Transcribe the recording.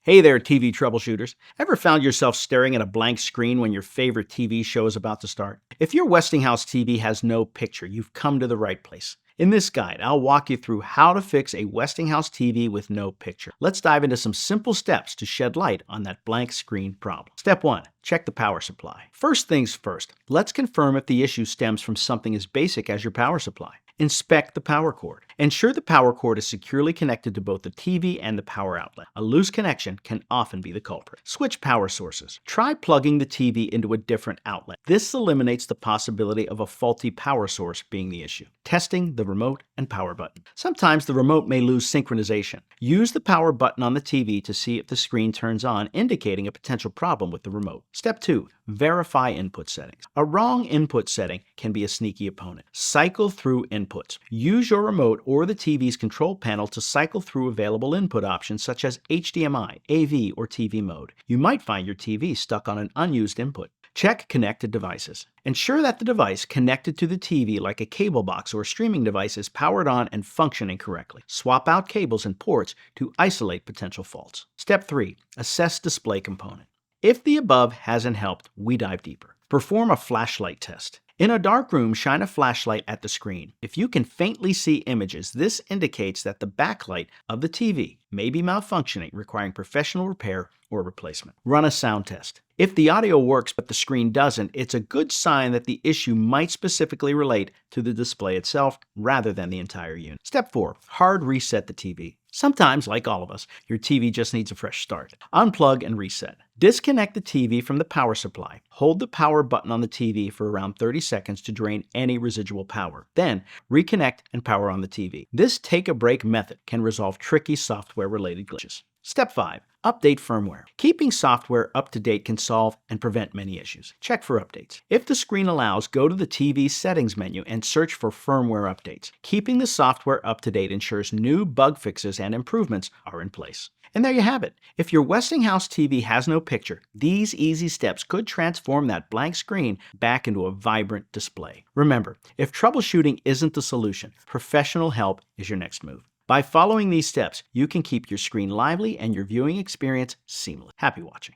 Hey there, TV troubleshooters. Ever found yourself staring at a blank screen when your favorite TV show is about to start? If your Westinghouse TV has no picture, you've come to the right place. In this guide, I'll walk you through how to fix a Westinghouse TV with no picture. Let's dive into some simple steps to shed light on that blank screen problem. Step 1. Check the power supply. First things first, let's confirm if the issue stems from something as basic as your power supply. Inspect the power cord. Ensure the power cord is securely connected to both the TV and the power outlet. A loose connection can often be the culprit. Switch power sources. Try plugging the TV into a different outlet. This eliminates the possibility of a faulty power source being the issue. Testing the remote and power button. Sometimes the remote may lose synchronization. Use the power button on the TV to see if the screen turns on, indicating a potential problem with the remote. Step 2. Verify input settings. A wrong input setting can be a sneaky opponent. Cycle through inputs. Use your remote or the TV's control panel to cycle through available input options such as HDMI, AV, or TV mode. You might find your TV stuck on an unused input. Check connected devices. Ensure that the device connected to the TV, like a cable box or streaming device, is powered on and functioning correctly. Swap out cables and ports to isolate potential faults. Step 3. Assess display component. If the above hasn't helped, we dive deeper. Perform a flashlight test. In a dark room, shine a flashlight at the screen. If you can faintly see images, this indicates that the backlight of the TV may be malfunctioning, requiring professional repair or replacement. Run a sound test. If the audio works but the screen doesn't, it's a good sign that the issue might specifically relate to the display itself rather than the entire unit. Step 4. Hard reset the TV. Sometimes, like all of us, your TV just needs a fresh start. Unplug and reset. Disconnect the TV from the power supply. Hold the power button on the TV for around 30 seconds to drain any residual power. Then, reconnect and power on the TV. This take-a-break method can resolve tricky software-related glitches. Step 5. Update firmware. Keeping software up to date can solve and prevent many issues. Check for updates. If the screen allows, go to the TV's settings menu and search for firmware updates. Keeping the software up to date ensures new bug fixes and improvements are in place. And there you have it. If your Westinghouse TV has no picture, these easy steps could transform that blank screen back into a vibrant display. Remember, if troubleshooting isn't the solution, professional help is your next move. By following these steps, you can keep your screen lively and your viewing experience seamless. Happy watching.